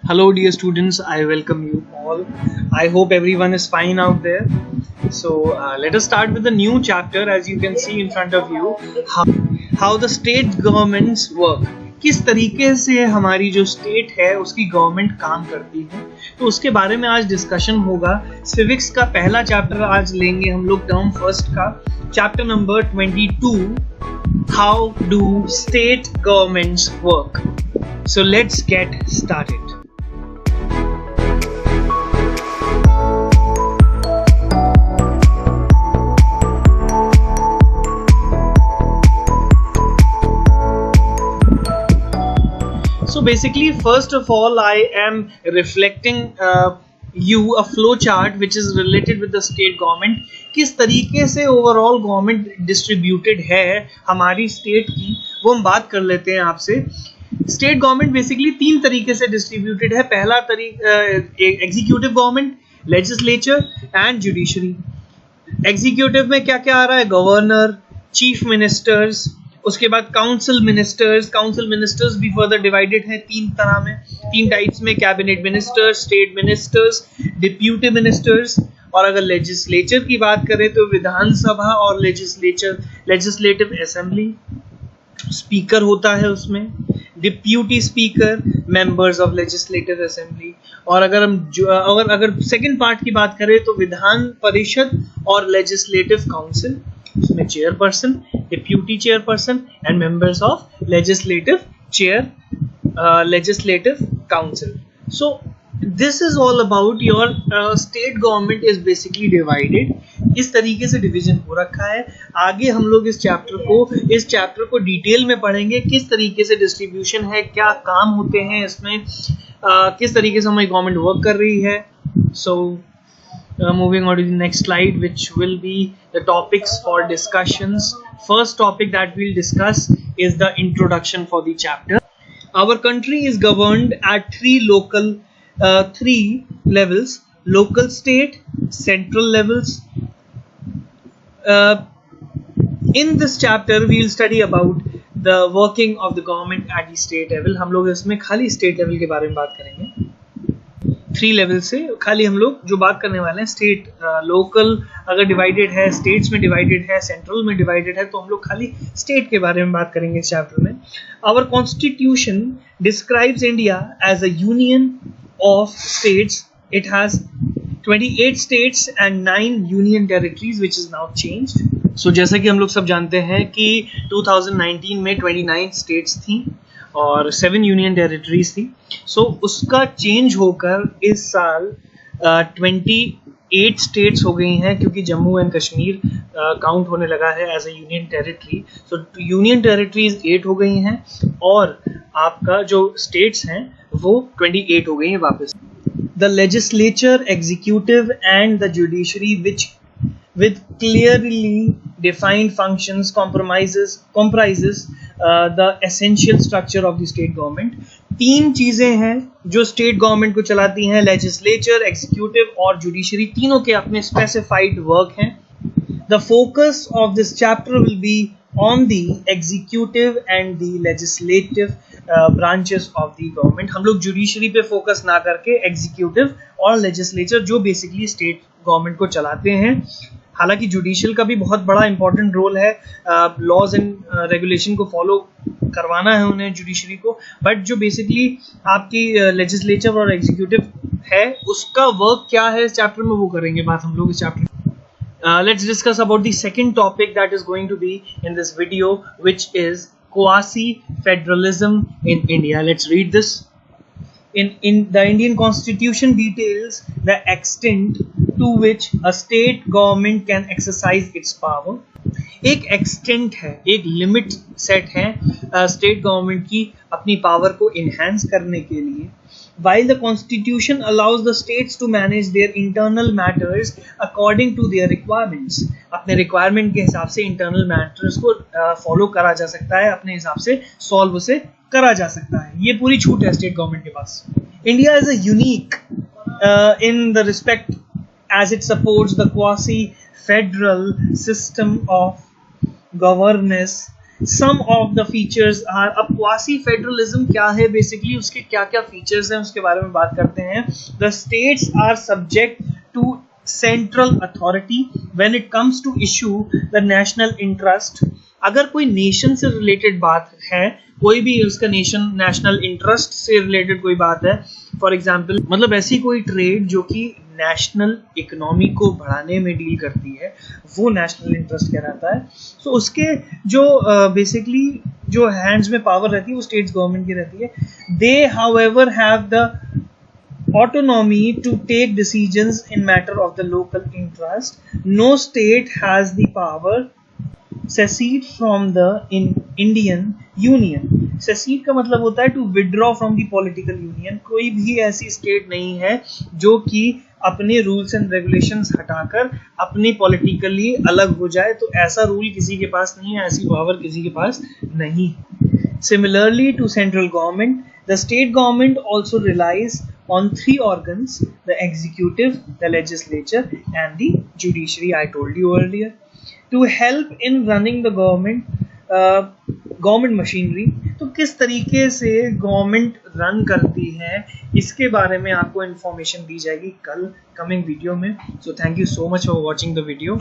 Hello, dear students. I welcome you all. I hope everyone is fine out there. So, let us start with the new chapter. As you can see in front of you, how the state governments work. किस तरीके से हमारी जो state है उसकी government काम करती है, तो उसके बारे में आज डिस्कशन होगा। सिविक्स का पहला चैप्टर आज लेंगे हम लोग, टर्म फर्स्ट का, chapter number 22, how do state governments work. So let's get started. So basically, first of all, I am reflecting you a flow chart which is related with the state government. किस तरीके से overall government distributed है हमारी state की, वो हम बात कर लेते हैं आपसे। स्टेट गवर्नमेंट बेसिकली तीन तरीके से डिस्ट्रीब्यूटेड है। पहला तरीका executive government, legislature and judiciary. Executive में क्या क्या आ रहा है? गवर्नर, चीफ मिनिस्टर्स, उसके बाद काउंसिल मिनिस्टर्स भी फर्दर डिवाइडेड है तीन तरह में, तीन टाइप्स में, cabinet ministers, state ministers, deputy ministers. और अगर लेजिस्लेचर की बात करें तो विधानसभा और लेजिस्लेटिव असेंबली, स्पीकर होता है उसमें, deputy speaker, members of legislative assembly. और अगर सेकंड पार्ट की बात करें तो विधान परिषद और लेजिस्लेटिव काउंसिल, उसमें chairperson, deputy chairperson and members of legislative council. So this is all about your state government is basically divided. इस तरीके से डिवीजन हो रखा है। आगे हम लोग इस चैप्टर को डिटेल में पढ़ेंगे, किस तरीके से डिस्ट्रीब्यूशन है, क्या काम होते हैं इसमें, किस तरीके से हमारी गवर्नमेंट वर्क कर रही है। सो moving on to the next slide, which will be the topics for discussions. First topic that we'll discuss is the introduction for the chapter. Our country is governed at three levels: local, state, central levels. In this chapter we'll study about the working of the government at the state level. हम लोग इसमें खाली state level के बारे में बात करेंगे। Three level से खाली हम लोग जो बात करने वाले हैं, स्टेट, लोकल अगर डिवाइडेड है, स्टेट्स में डिवाइडेड है, सेंट्रल में डिवाइडेड है, तो हम लोग खाली स्टेट के बारे में बात करेंगे इस चैप्टर में। Our constitution describes India as a union of states. It has 28 states and 9 union territories which is now changed. So जैसा कि हम लोग सब जानते हैं कि 2019 में 29 स्टेट्स थी और 7 यूनियन टेरिटरीज थी। सो उसका चेंज होकर इस साल 28 स्टेट्स हो गई हैं, क्योंकि जम्मू एंड कश्मीर काउंट होने लगा है as a union territory. So union territories 8 हो गई हैं और आपका जो स्टेट्स हैं वो 28 हो गई हैं वापस। The legislature, executive and the judiciary which with clearly defined functions comprises the essential structure of the state government. तीन चीजें हैं जो स्टेट गवर्नमेंट को चलाती हैं, लेजिस्लेचर, एग्जीक्यूटिव और जुडिशरी। तीनों के अपने स्पेसिफाइड वर्क हैं। The focus of this chapter will be on the executive and the legislative branches of the government. हम लोग जुडिशरी पे फोकस ना करके एग्जीक्यूटिव और लेजिस्लेचर, जो बेसिकली स्टेट गवर्नमेंट को चलाते हैं। हालांकि जुडिशियल का भी बहुत बड़ा इंपॉर्टेंट रोल है, लॉज एंड रेगुलेशन को फॉलो करवाना है उन्हें जुडिशरी को, बट जो बेसिकली आपकी लेजिस्लेचर और एग्जीक्यूटिव है उसका वर्क क्या है इस चैप्टर में, वो करेंगे बात हम लोग इस चैप्टर में। Let's discuss about the second topic that is going to be in this video, which is quasi-federalism in India. Let's read this. In the Indian Constitution details the extent to which a state government can exercise its power. एक extent है, एक limit set है state government की अपनी power को enhance करने के लिए। While the Constitution allows the states to manage their internal matters according to their requirements, अपने रिक्वायरमेंट के हिसाब से इंटरनल मैटर्स को फॉलो करा जा सकता है, अपने हिसाब से सॉल्व उसे करा जा सकता है। ये पूरी छूट है स्टेट गवर्नमेंट के पास। India is a unique in the respect as it supports the quasi-federal system of governance some of the features are, अब क्वासी फेडरलिज्म क्या है बेसिकली, उसके क्या क्या फीचर्स हैं उसके बारे में बात करते हैं। The states are subject to central authority when it comes to issue the national interest. अगर कोई नेशन से रिलेटेड बात है, कोई भी उसका नेशनल इंटरेस्ट से रिलेटेड कोई बात है, फॉर एग्जाम्पल मतलब ऐसी कोई ट्रेड जो कि नेशनल इकोनॉमी को बढ़ाने में डील करती है, वो नेशनल इंटरेस्ट कहलाता है। सो उसके जो बेसिकली जो हैंड्स में पावर रहती है वो स्टेट्स गवर्नमेंट की रहती है। They however have the autonomy to take decisions in matter of the local interest. No state has the power secede from the Indian Union. secede का मतलब होता है to withdraw from the political union. कोई भी ऐसी state नहीं है जो कि अपने रूल्स एंड रेगुलेशंस हटाकर अपनी पॉलिटिकली अलग हो जाए, तो ऐसा रूल किसी के पास नहीं है, ऐसी पावर किसी के पास नहीं। Similarly to central government, the state government also relies on three organs: the executive, the legislature, and the judiciary. I told you earlier. To help in running the government machinery, तो किस तरीके से government run करती है इसके बारे में आपको इंफॉर्मेशन दी जाएगी कल कमिंग वीडियो में। So thank you so much for watching the video.